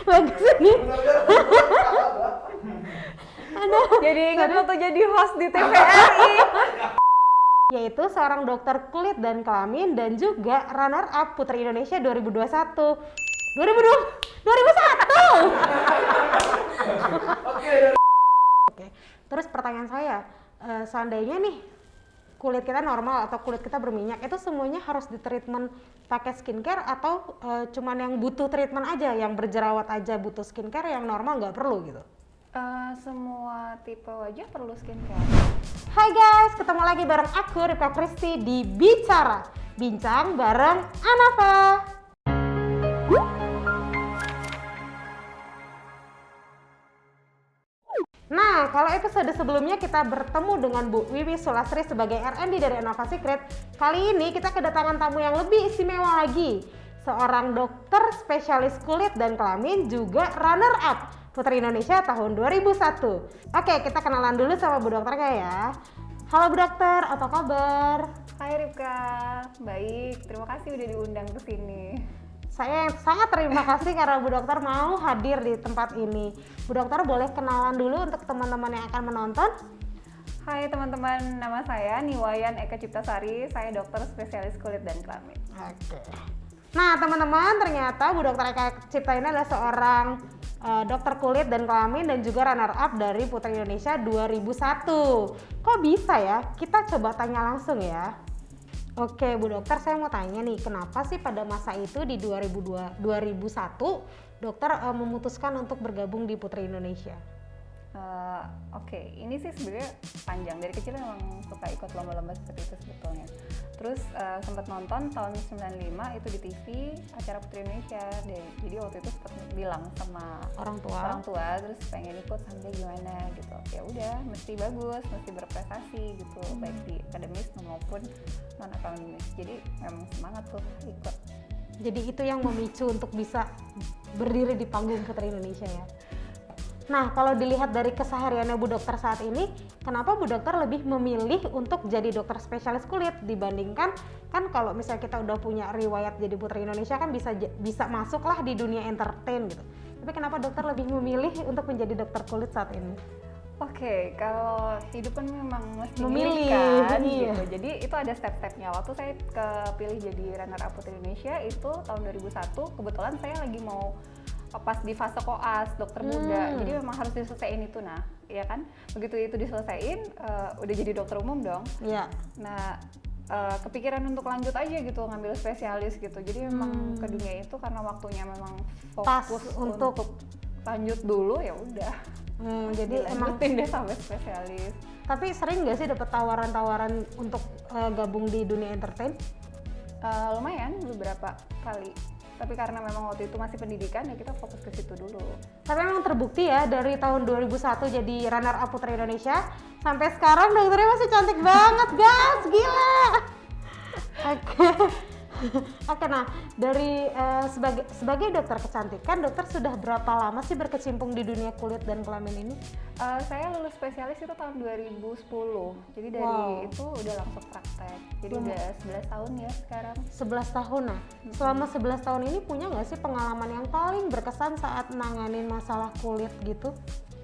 Bagus nih. Aduh, Jadi ingat waktu jadi host di TVRI. yaitu seorang dokter kulit dan kelamin dan juga runner up Putri Indonesia 2021. 2001. Oke. Terus pertanyaan saya, seandainya nih kulit kita normal atau kulit kita berminyak, itu semuanya harus di treatment pakai skincare atau cuman yang butuh treatment aja, yang berjerawat aja butuh skincare, yang normal nggak perlu gitu? Semua tipe wajah perlu skincare. Hai guys, ketemu lagi bareng aku Ripka Kristi di Bicara, bincang bareng Anafa. Nah, kalau episode sebelumnya kita bertemu dengan Bu Wiwi Sulastri sebagai R&D dari Anafa Secret, kali ini kita kedatangan tamu yang lebih istimewa lagi. Seorang dokter spesialis kulit dan kelamin juga runner up Putri Indonesia tahun 2001. Oke, kita kenalan dulu sama Bu Dokternya ya. Halo Bu Dokter, apa kabar? Hai Ripka, baik. Terima kasih udah diundang ke sini. Saya sangat terima kasih karena Bu Dokter mau hadir di tempat ini. Bu Dokter boleh kenalan dulu untuk teman-teman yang akan menonton? Hai teman-teman, nama saya Niwayan Eka Ciptasari. Saya dokter spesialis kulit dan kelamin. Oke. Nah teman-teman, ternyata Bu Dokter Eka Cipta ini adalah seorang dokter kulit dan kelamin dan juga runner up dari Putri Indonesia 2001. Kok bisa ya? Kita coba tanya langsung ya. Oke Bu Dokter, saya mau tanya nih, kenapa sih pada masa itu di 2001 dokter memutuskan untuk bergabung di Putri Indonesia? Oke, ini sih sebenarnya panjang. Dari kecil memang suka ikut lomba-lomba seperti itu sebetulnya. Terus sempat nonton tahun 95 itu di TV acara Putri Indonesia. Jadi waktu itu sempat bilang sama Orang tua terus pengen ikut sampai gimana gitu. Ya udah, mesti bagus, mesti berprestasi gitu, baik di akademis maupun non akademis. Jadi memang semangat tuh ikut. Jadi itu yang memicu untuk bisa berdiri di panggung Putri Indonesia ya. Nah, kalau dilihat dari kesehariannya Bu Dokter saat ini, kenapa Bu Dokter lebih memilih untuk jadi dokter spesialis kulit dibandingkan kan kalau misalnya kita udah punya riwayat jadi Putri Indonesia kan bisa masuklah di dunia entertain gitu. Tapi kenapa dokter lebih memilih untuk menjadi dokter kulit saat ini? Oke, kalau hidup kan memang mesti Memilih, kan, iya. gitu. Jadi itu ada step-stepnya. Waktu saya kepilih jadi runner up Putri Indonesia itu tahun 2001, kebetulan saya lagi mau pas di fase koas dokter muda, jadi memang harus diselesaiin itu. Nah, ya kan, begitu itu diselesaiin, udah jadi dokter umum dong. Iya. Nah, kepikiran untuk lanjut aja gitu, ngambil spesialis gitu. Jadi memang ke dunia itu karena waktunya memang Pas fokus untuk lanjut dulu, ya udah. Jadi emang Dilanjutin deh sampai spesialis. tapi sering nggak sih dapat tawaran-tawaran untuk gabung di dunia entertain? Lumayan beberapa kali. Tapi karena memang waktu itu masih pendidikan ya kita fokus ke situ dulu. Tapi memang terbukti ya dari tahun 2001 jadi runner up Putri Indonesia sampai sekarang dokternya masih cantik banget guys, gila. Oke. Oke, nah dari sebagai dokter kecantikan, dokter sudah berapa lama sih berkecimpung di dunia kulit dan kelamin ini? Saya lulus spesialis itu tahun 2010. Jadi dari itu udah langsung praktek. Jadi udah 11 tahun ya sekarang. 11 tahun. Nah, selama 11 tahun ini punya nggak sih pengalaman yang paling berkesan saat nanganin masalah kulit gitu?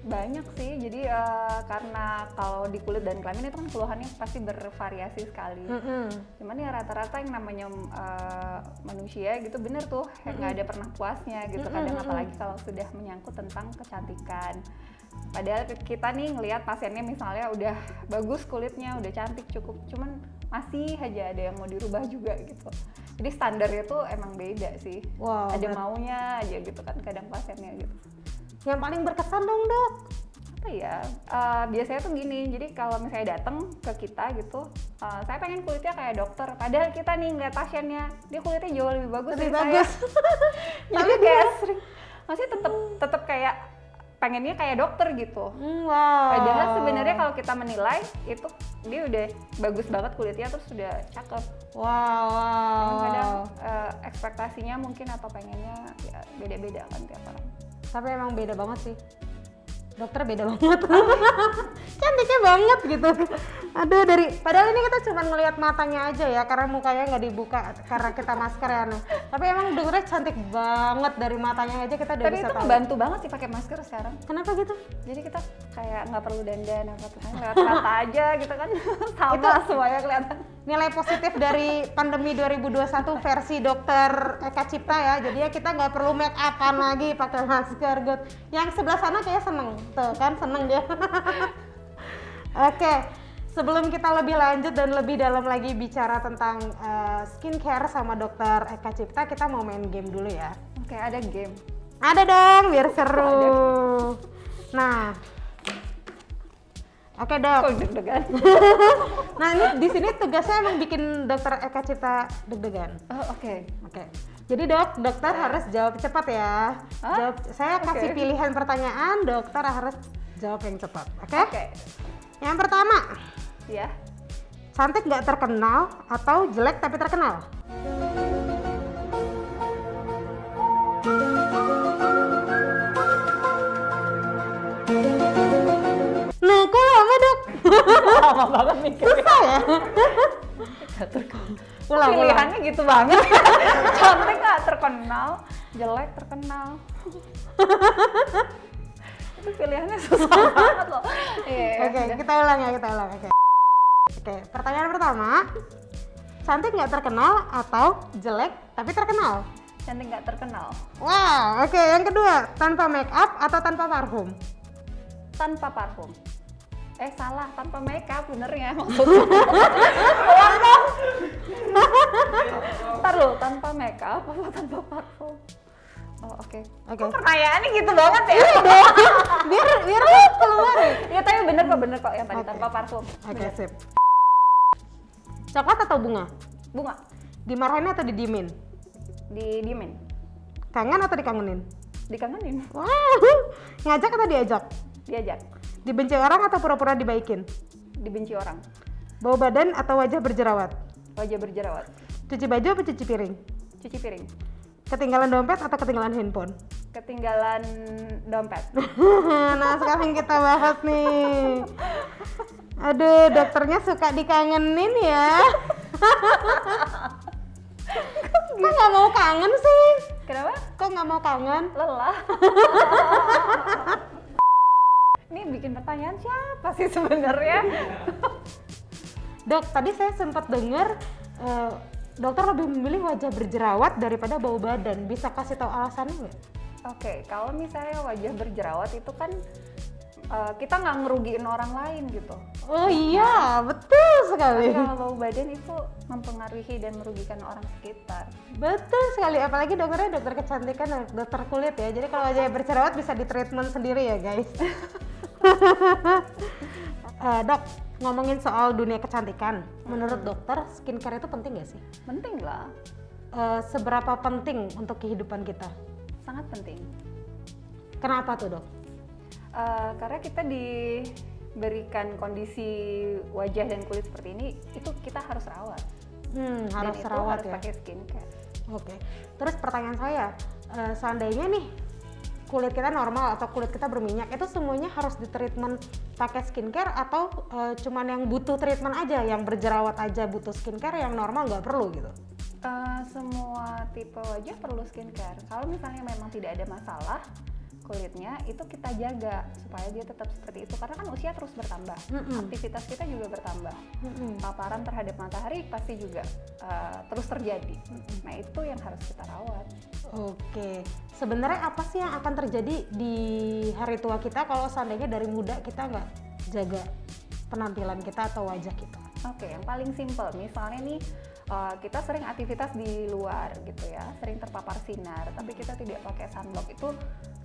Banyak sih, jadi karena kalau di kulit dan kelamin itu kan keluhannya pasti bervariasi sekali. Cuman ya rata-rata yang namanya manusia gitu bener tuh, nggak ada pernah puasnya gitu. Kadang apalagi kalau sudah menyangkut tentang kecantikan. Padahal kita nih ngelihat pasiennya misalnya udah bagus kulitnya, udah cantik cukup, cuman masih aja ada yang mau dirubah juga gitu. Jadi standarnya tuh emang beda sih. Wow, ada maunya aja gitu kan kadang pasiennya gitu. Yang paling berkesan dong dok? Apa ya, biasanya tuh gini, jadi kalau misalnya datang ke kita gitu, saya pengen kulitnya kayak dokter, padahal kita nih ngeliat pasiennya, dia kulitnya jauh lebih bagus dari saya. Jadi kayak sering, maksudnya tetep kayak pengennya kayak dokter gitu. Wow. Padahal sebenarnya kalau kita menilai itu dia udah bagus banget kulitnya terus udah cakep. Wow. Kadang ekspektasinya mungkin atau pengennya ya beda-beda kan tiap orang. Tapi emang beda banget sih. dokter beda banget. Cantiknya banget gitu. Aduh, padahal ini kita cuma ngelihat matanya aja ya, karena mukanya nggak dibuka karena kita masker ya. Tapi emang dokternya cantik banget, dari matanya aja kita udah Tapi bisa itu tahu. membantu banget sih pakai masker sekarang. Kenapa gitu? Jadi kita kayak nggak perlu dandan apa-apa, lewat mata aja gitu kan. Sama semuanya kelihatan. Nilai positif dari pandemi 2021 versi dokter Eka Cipta ya. Jadi ya kita nggak perlu make upan lagi, pakai masker. Good. Yang sebelah sana kayak seneng, tuh kan seneng dia. Oke, sebelum kita lebih lanjut dan lebih dalam lagi bicara tentang skincare sama dokter Eka Cipta, kita mau main game dulu ya. Oke, ada game. Ada dong, biar seru. Nah, oke dok. Kok deg-degan? Nah ini di sini tugasnya emang bikin dokter Eka Cipta deg-degan. Oh, oke. Oke. Jadi dokter harus jawab cepat ya. Saya kasih pilihan pertanyaan, dokter harus jawab yang cepat. Oke? Oke. Yang pertama, Ya. cantik nggak terkenal atau jelek tapi terkenal? Nah, kok lama dok? Lama banget mikirnya. Susah ya? Ulang. Pilihannya gitu banget. Cantik nggak terkenal, jelek terkenal. Itu pilihannya susah banget loh. Oke, kita ulang ya, kita ulang. Oke, pertanyaan pertama, cantik nggak terkenal atau jelek tapi terkenal? Cantik nggak terkenal. Wow, oke. Yang kedua, tanpa make up atau tanpa parfum? Tanpa parfum. Salah, tanpa makeup benernya maksudnya. Ulang dong. Ntar lo, tanpa makeup apa tanpa parfum? Oh, oke. Oke. Kok pertanyaannya gitu banget ya? biar lu keluar ya. Ya tapi bener kok yang tadi tanpa parfum. Oke, Bener. sip. Coklat atau bunga? Bunga. Dimarahin atau didiemin? Didiemin. Kangen atau dikangenin? Dikangenin. Wow. Ngajak atau diajak? Diajak. Dibenci orang atau pura-pura dibaikin? Dibenci orang. Bau badan atau wajah berjerawat? Wajah berjerawat. Cuci baju atau cuci piring? Cuci piring. Ketinggalan dompet atau ketinggalan handphone? Ketinggalan dompet. Nah, sekarang kita bahas nih. Aduh, dokternya suka dikangenin ya. Kok nggak mau kangen sih? Kenapa? Kok nggak mau kangen? Lelah. Ini bikin pertanyaan siapa sih sebenarnya? Dok, tadi saya sempat dengar dokter lebih memilih wajah berjerawat daripada bau badan. Bisa kasih tahu alasannya nggak? Oke, kalau misalnya wajah berjerawat itu kan kita nggak ngerugiin orang lain gitu. Oh iya, betul sekali. Tapi kalau bau badan itu mempengaruhi dan merugikan orang sekitar. Betul sekali, apalagi dokternya dokter kecantikan dan dokter kulit ya. Jadi kalau wajahnya berjerawat bisa di treatment sendiri ya guys. Dok, ngomongin soal dunia kecantikan, menurut dokter skincare itu penting gak sih? Penting lah, Seberapa penting untuk kehidupan kita? sangat penting. Kenapa tuh dok? Karena kita diberikan kondisi wajah dan kulit seperti ini, itu kita harus rawat. Harus dan rawat itu harus ya? pakai skincare. Oke, terus pertanyaan saya, seandainya nih kulit kita normal atau kulit kita berminyak, itu semuanya harus di treatment pakai skincare atau cuman yang butuh treatment aja, yang berjerawat aja butuh skincare, yang normal nggak perlu gitu? Semua tipe wajah perlu skincare. Kalau misalnya memang tidak ada masalah kulitnya, itu kita jaga supaya dia tetap seperti itu, karena kan usia terus bertambah, aktivitas kita juga bertambah, paparan terhadap matahari pasti juga terus terjadi. Nah itu yang harus kita rawat. Oke, sebenarnya apa sih yang akan terjadi di hari tua kita kalau seandainya dari muda kita nggak jaga penampilan kita atau wajah kita? Oke, yang paling simpel, misalnya nih kita sering aktivitas di luar gitu ya, sering terpapar sinar, tapi kita tidak pakai sunblock, itu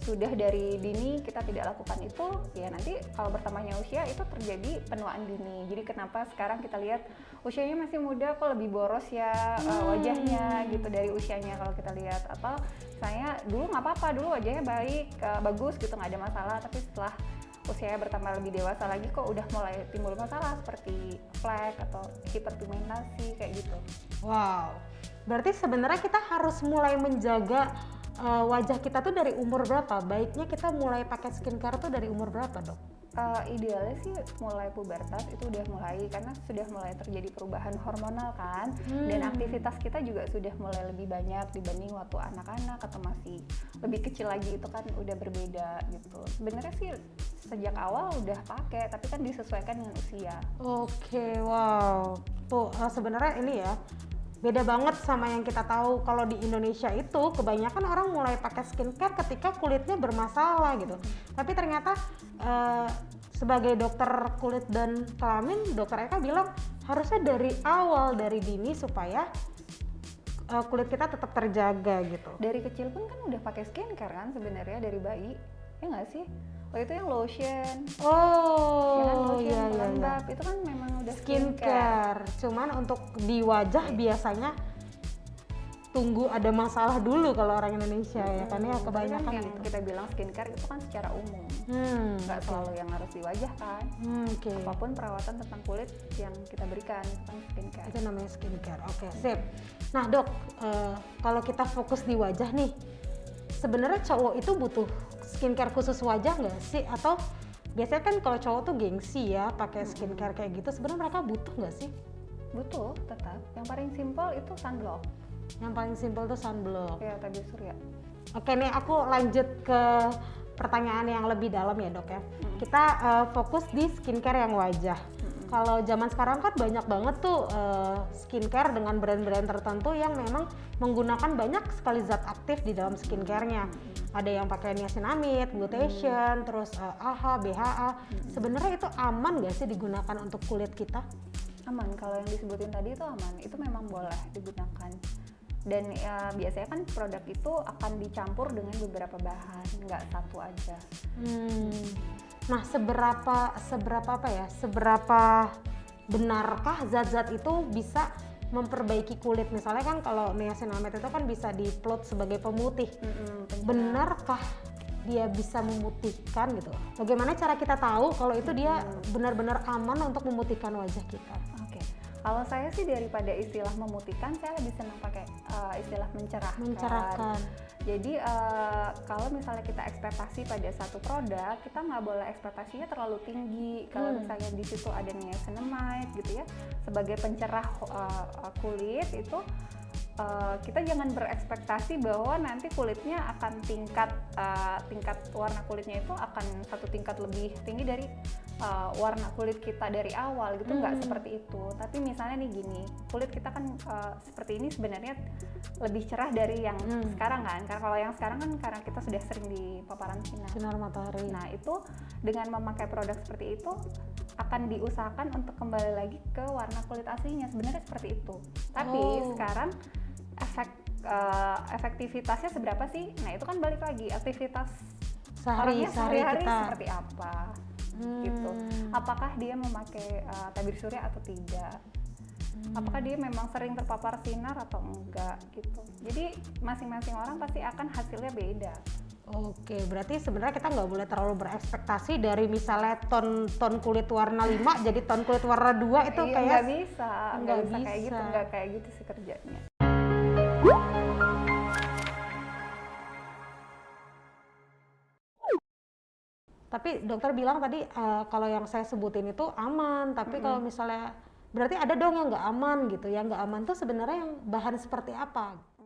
sudah dari dini kita tidak lakukan itu, ya nanti kalau bertambahnya usia itu terjadi penuaan dini. Jadi kenapa sekarang kita lihat usianya masih muda kok lebih boros ya wajahnya gitu dari usianya kalau kita lihat, atau saya dulu nggak apa-apa, dulu wajahnya baik, bagus gitu, nggak ada masalah, tapi setelah usianya bertambah lebih dewasa lagi kok udah mulai timbul masalah seperti flek atau hiperpigmentasi kayak gitu. Wow, berarti sebenarnya kita harus mulai menjaga wajah kita tuh dari umur berapa? Baiknya kita mulai pakai skincare tuh dari umur berapa, Dok? Idealnya sih mulai pubertas itu udah mulai, karena sudah mulai terjadi perubahan hormonal kan, dan aktivitas kita juga sudah mulai lebih banyak dibanding waktu anak-anak atau masih lebih kecil lagi, itu kan udah berbeda gitu. Sebenarnya sih sejak awal udah pakai, tapi kan disesuaikan dengan usia. Oke, wow. Tuh sebenarnya ini ya beda banget sama yang kita tahu. Kalau di Indonesia itu kebanyakan orang mulai pakai skincare ketika kulitnya bermasalah gitu. Tapi ternyata sebagai dokter kulit dan kelamin, dokter Eka bilang harusnya dari awal, dari dini supaya kulit kita tetap terjaga gitu. Dari kecil pun kan udah pakai skincare kan sebenarnya dari bayi, ya nggak sih? Oh itu yang lotion. Oh, ya kan, lotion iya, pelembab itu kan memang udah skincare. Cuman untuk di wajah biasanya tunggu ada masalah dulu kalau orang Indonesia ya kan ya, kebanyakan kan yang gitu. kita bilang skincare itu kan secara umum, nggak selalu yang harus di wajah kan. Apapun perawatan tentang kulit yang kita berikan itu kan skincare. Itu namanya skincare. Oke, sip. Nah dok, kalau kita fokus di wajah nih, sebenarnya cowok itu butuh skincare khusus wajah nggak sih? Atau biasanya kan kalau cowok tuh gengsi ya pakai skincare kayak gitu, sebenarnya mereka butuh nggak sih? Butuh tetap. Yang paling simpel itu sunblock. Yang paling simpel tuh sunblock. Ya, tabir surya. Oke nih, aku lanjut ke pertanyaan yang lebih dalam ya dok ya. Kita fokus di skincare yang wajah. Kalau zaman sekarang kan banyak banget tuh skincare dengan brand-brand tertentu yang memang menggunakan banyak sekali zat aktif di dalam skincare-nya. Ada yang pakai niacinamide, glutathione, terus AHA, BHA. Sebenarnya itu aman nggak sih digunakan untuk kulit kita? Aman, kalau yang disebutin tadi itu aman. Itu memang boleh digunakan. Dan biasanya kan produk itu akan dicampur dengan beberapa bahan, nggak satu aja. Nah, seberapa benarkah zat-zat itu bisa memperbaiki kulit? Misalnya kan kalau niacinamide itu kan bisa diplot sebagai pemutih. Benarkah dia bisa memutihkan gitu? Bagaimana cara kita tahu kalau itu dia benar-benar aman untuk memutihkan wajah kita? Oke. Kalau saya sih daripada istilah memutihkan, saya lebih senang pakai istilah mencerahkan. Jadi kalau misalnya kita ekspektasi pada satu produk, kita nggak boleh ekspektasinya terlalu tinggi. Kalau misalnya di situ ada niacinamide gitu ya, sebagai pencerah kulit itu, kita jangan berekspektasi bahwa nanti kulitnya akan tingkat warna kulitnya itu akan satu tingkat lebih tinggi dari warna kulit kita dari awal gitu. Nggak seperti itu. Tapi misalnya nih gini, kulit kita kan seperti ini sebenarnya lebih cerah dari yang sekarang kan, karena kalau yang sekarang kan karena kita sudah sering di paparan sinar matahari. Nah itu dengan memakai produk seperti itu akan diusahakan untuk kembali lagi ke warna kulit aslinya, sebenarnya seperti itu. Tapi sekarang efektivitasnya seberapa sih? Nah itu kan balik lagi aktivitas sehari-hari kita seperti apa gitu. Apakah dia memakai tabir surya atau tidak? Apakah dia memang sering terpapar sinar atau enggak gitu. Jadi masing-masing orang pasti akan hasilnya beda. Oke, berarti sebenarnya kita nggak boleh terlalu berekspektasi dari misalnya ton kulit warna 5 jadi ton kulit warna 2 itu kayak nggak bisa kayak gitu, nggak kayak gitu sih kerjanya. Tapi dokter bilang tadi kalau yang saya sebutin itu aman, tapi kalau misalnya berarti ada dong yang nggak aman gitu. Yang nggak aman tuh sebenarnya yang bahan seperti apa?